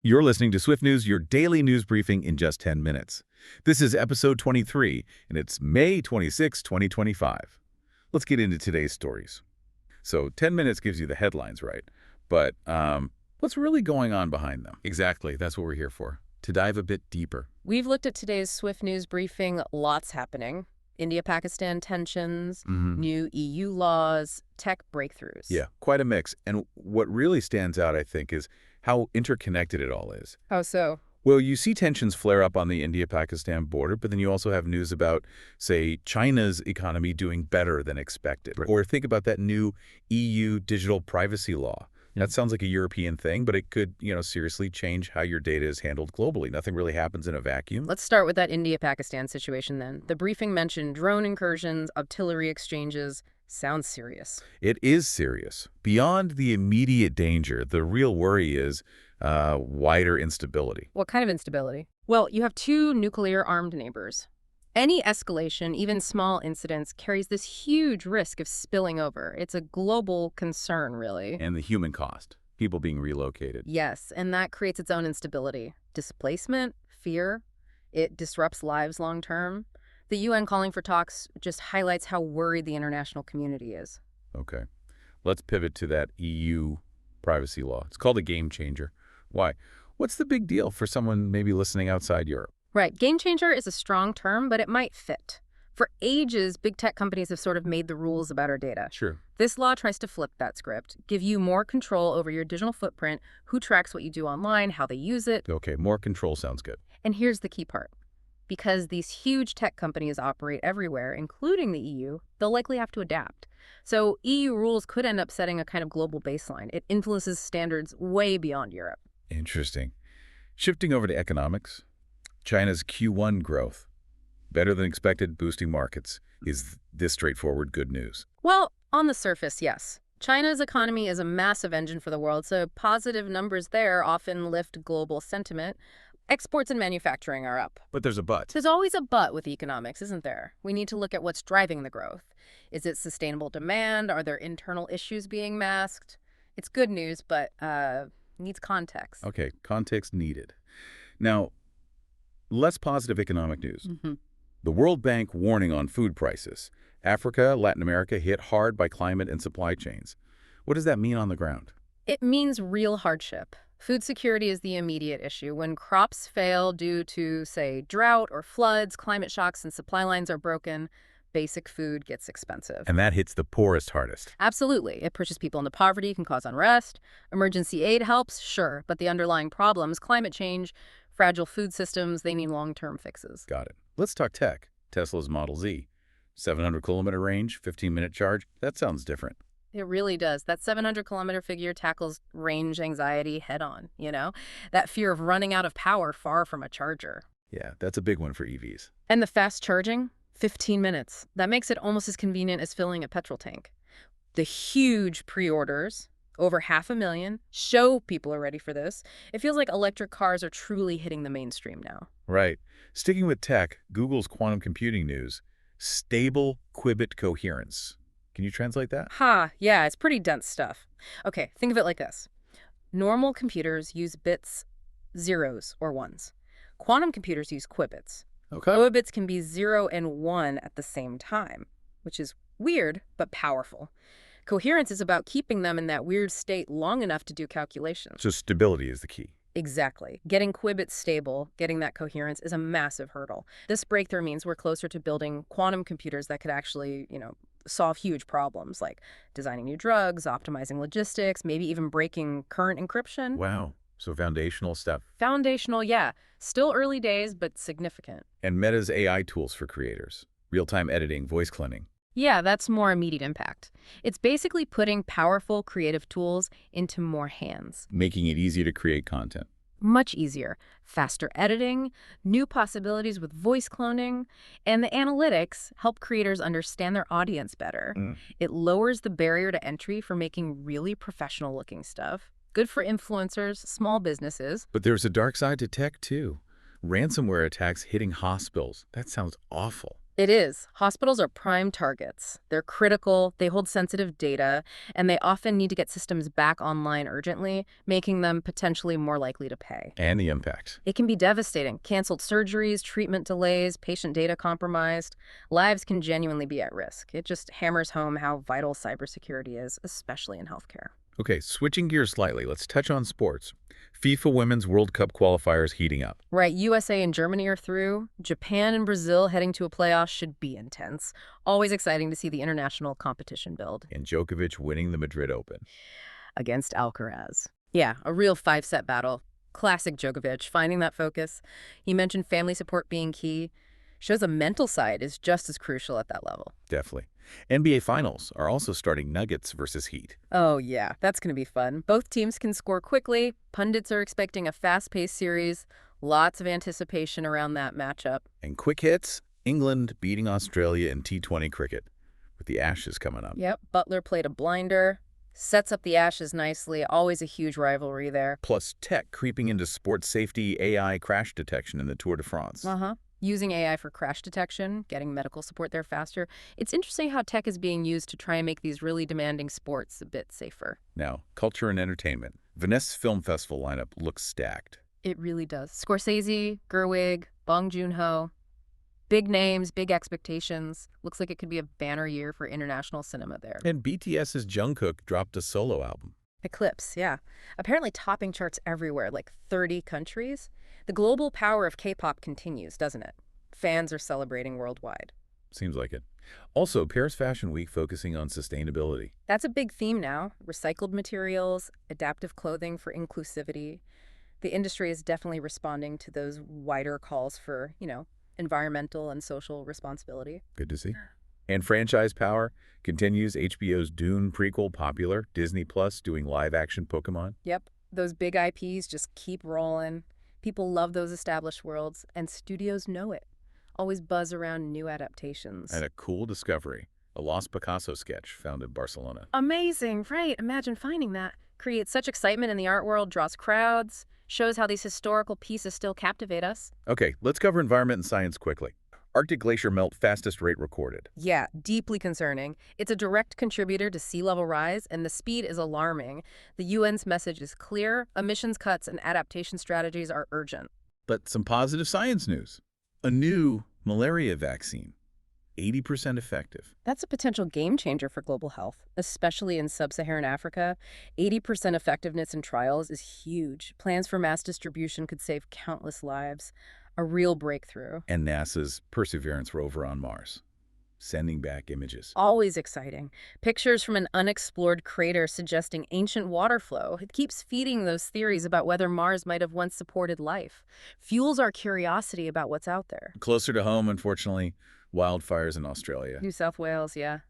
You're listening to Swift News, your daily news briefing in just 10 minutes. This is episode 23, and it's May 26, 2025. Let's get into today's stories. So 10 minutes gives you the headlines, right? But what's really going on behind them? Exactly, that's what we're here for, to dive a bit deeper. We've looked at today's Swift News briefing. Lots happening. India-Pakistan tensions, new EU laws, tech breakthroughs. Yeah, quite a mix. And what really stands out, I think, is how interconnected it all is. How so? Well, you see tensions flare up on the India-Pakistan border, but then you also have news about, say, China's economy doing better than expected. Right. Or think about that new EU digital privacy law. That sounds like a European thing, but it could, seriously change how your data is handled globally. Nothing really happens in a vacuum. Let's start with that India-Pakistan situation then. The briefing mentioned drone incursions, artillery exchanges. Sounds serious. It is serious. Beyond the immediate danger, the real worry is wider instability. What kind of instability? Well, you have two nuclear-armed neighbors. Any escalation, even small incidents, carries this huge risk of spilling over. It's a global concern, really. And the human cost, people being relocated. Yes, and that creates its own instability. Displacement, fear, it disrupts lives long term. The UN calling for talks just highlights how worried the international community is. Okay, let's pivot to that EU privacy law. It's called a game changer. Why? What's the big deal for someone maybe listening outside Europe? Right. Game changer is a strong term, but it might fit. For ages, big tech companies have sort of made the rules about our data. Sure. This law tries to flip that script, give you more control over your digital footprint, who tracks what you do online, how they use it. Okay, more control sounds good. And here's the key part. Because these huge tech companies operate everywhere, including the EU, they'll likely have to adapt. So EU rules could end up setting a kind of global baseline. It influences standards way beyond Europe. Interesting. Shifting over to economics. China's Q1 growth, better than expected, boosting markets. Is this straightforward good news? Well, on the surface, yes. China's economy is a massive engine for the world, so positive numbers there often lift global sentiment. Exports and manufacturing are up. But there's a but. There's always a but with economics, isn't there? We need to look at what's driving the growth. Is it sustainable demand? Are there internal issues being masked? It's good news, but needs context. Okay, context needed. Now, less positive economic news. The World Bank warning on food prices. Africa, Latin America hit hard by climate and supply chains. What does that mean on the ground? It means real hardship. Food security is the immediate issue. When crops fail due to, say, drought or floods, climate shocks, and supply lines are broken, basic food gets expensive. And that hits the poorest hardest. Absolutely. It pushes people into poverty, can cause unrest. Emergency aid helps, sure, but the underlying problems, climate change, fragile food systems, they need long-term fixes. Got it. Let's talk tech. Tesla's Model Z. 700-kilometer range, 15-minute charge. That sounds different. It really does. That 700-kilometer figure tackles range anxiety head-on, That fear of running out of power far from a charger. Yeah, that's a big one for EVs. And the fast charging? 15 minutes. That makes it almost as convenient as filling a petrol tank. The huge pre-orders, over 500,000, show people are ready for this. It feels like electric cars are truly hitting the mainstream now. Right. Sticking with tech, Google's quantum computing news. Stable qubit coherence. Can you translate that? Yeah, it's pretty dense stuff. Okay, think of it like this. Normal computers use bits, zeros or ones. Quantum computers use qubits. Okay. Qubits can be 0 and 1 at the same time, which is weird but powerful. Coherence is about keeping them in that weird state long enough to do calculations. So stability is the key. Exactly. Getting qubits stable, getting that coherence is a massive hurdle. This breakthrough means we're closer to building quantum computers that could actually, solve huge problems like designing new drugs, optimizing logistics, maybe even breaking current encryption. Wow. So foundational stuff. Foundational, yeah. Still early days, but significant. And Meta's AI tools for creators. Real-time editing, voice cloning. Yeah, that's more immediate impact. It's basically putting powerful creative tools into more hands. Making it easier to create content. Much easier. Faster editing, new possibilities with voice cloning, and the analytics help creators understand their audience better. It lowers the barrier to entry for making really professional-looking stuff. Good for influencers, small businesses. But there's a dark side to tech, too. Ransomware attacks hitting hospitals. That sounds awful. It is. Hospitals are prime targets. They're critical, they hold sensitive data, and they often need to get systems back online urgently, making them potentially more likely to pay. And the impact. It can be devastating. Canceled surgeries, treatment delays, patient data compromised. Lives can genuinely be at risk. It just hammers home how vital cybersecurity is, especially in healthcare. Okay, switching gears slightly, let's touch on sports. FIFA Women's World Cup qualifiers heating up. Right, USA and Germany are through. Japan and Brazil heading to a playoff should be intense. Always exciting to see the international competition build. And Djokovic winning the Madrid Open. Against Alcaraz. Yeah, a real five-set battle. Classic Djokovic, finding that focus. He mentioned family support being key. Shows the mental side is just as crucial at that level. Definitely. NBA Finals are also starting Nuggets versus Heat. Oh yeah, that's going to be fun. Both teams can score quickly. Pundits are expecting a fast-paced series. Lots of anticipation around that matchup. And quick hits, England beating Australia in T20 cricket, with the Ashes coming up. Yep, Butler played a blinder. Sets up the Ashes nicely. Always a huge rivalry there. Plus tech creeping into sports safety, AI crash detection in the Tour de France. Using AI for crash detection, getting medical support there faster. It's interesting how tech is being used to try and make these really demanding sports a bit safer. Now, culture and entertainment. Venice Film Festival lineup looks stacked. It really does. Scorsese, Gerwig, Bong Joon-ho. Big names, big expectations. Looks like it could be a banner year for international cinema there. And BTS's Jungkook dropped a solo album. Eclipse, yeah. Apparently topping charts everywhere, like 30 countries. The global power of K-pop continues, doesn't it? Fans are celebrating worldwide. Seems like it. Also, Paris Fashion Week focusing on sustainability. That's a big theme now. Recycled materials, adaptive clothing for inclusivity. The industry is definitely responding to those wider calls for, environmental and social responsibility. Good to see. And franchise power continues. HBO's Dune prequel popular. Disney Plus doing live-action Pokemon. Yep, those big IPs just keep rolling. People love those established worlds, and studios know it. Always buzz around new adaptations. And a cool discovery. A lost Picasso sketch found in Barcelona. Amazing, right? Imagine finding that. Creates such excitement in the art world, draws crowds, shows how these historical pieces still captivate us. Okay, let's cover environment and science quickly. Arctic glacier melt fastest rate recorded. Yeah, deeply concerning. It's a direct contributor to sea level rise, and the speed is alarming. The UN's message is clear. Emissions cuts and adaptation strategies are urgent. But some positive science news. A new malaria vaccine. 80% effective. That's a potential game changer for global health, especially in sub-Saharan Africa. 80% effectiveness in trials is huge. Plans for mass distribution could save countless lives. A real breakthrough. And NASA's Perseverance rover on Mars, sending back images. Always exciting. Pictures from an unexplored crater suggesting ancient water flow. It keeps feeding those theories about whether Mars might have once supported life. Fuels our curiosity about what's out there. Closer to home, unfortunately, wildfires in Australia. New South Wales, yeah.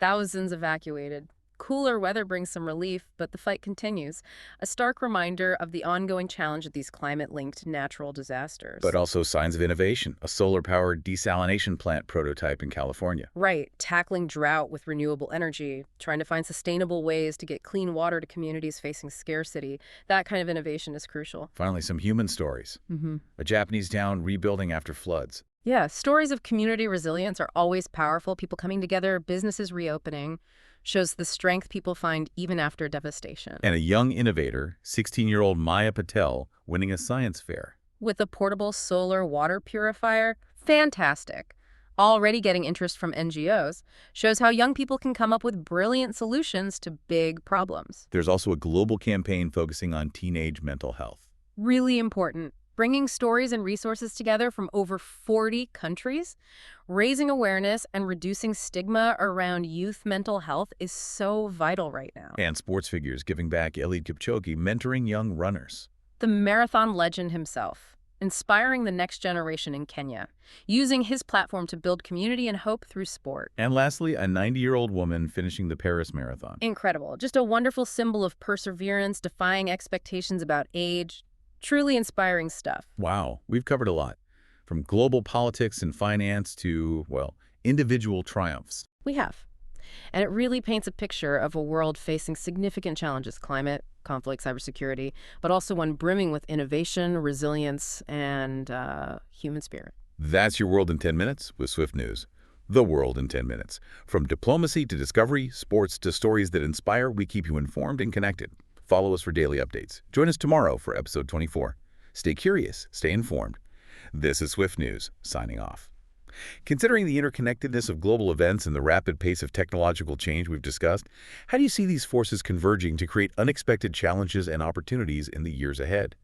Thousands evacuated. Cooler weather brings some relief, but the fight continues. A stark reminder of the ongoing challenge of these climate-linked natural disasters. But also signs of innovation. A solar-powered desalination plant prototype in California. Right, tackling drought with renewable energy, trying to find sustainable ways to get clean water to communities facing scarcity. That kind of innovation is crucial. Finally, some human stories. A Japanese town rebuilding after floods. Yeah, stories of community resilience are always powerful. People coming together, businesses reopening. Shows the strength people find even after devastation. And a young innovator, 16-year-old Maya Patel, winning a science fair. With a portable solar water purifier, fantastic. Already getting interest from NGOs, shows how young people can come up with brilliant solutions to big problems. There's also a global campaign focusing on teenage mental health. Really important. Bringing stories and resources together from over 40 countries, raising awareness and reducing stigma around youth mental health is so vital right now. And sports figures giving back. Eliud Kipchoge mentoring young runners. The marathon legend himself, inspiring the next generation in Kenya, using his platform to build community and hope through sport. And lastly, a 90-year-old woman finishing the Paris Marathon. Incredible. Just a wonderful symbol of perseverance, defying expectations about age. Truly inspiring stuff. Wow, we've covered a lot. From global politics and finance to, well, individual triumphs. We have. And it really paints a picture of a world facing significant challenges: climate, conflict, cybersecurity, but also one brimming with innovation, resilience, and human spirit. That's your World in 10 Minutes with Swift News. The world in 10 minutes. From diplomacy to discovery, sports to stories that inspire, we keep you informed and connected. Follow us for daily updates. Join us tomorrow for episode 24. Stay curious, stay informed. This is Swift News, signing off. Considering the interconnectedness of global events and the rapid pace of technological change we've discussed, how do you see these forces converging to create unexpected challenges and opportunities in the years ahead?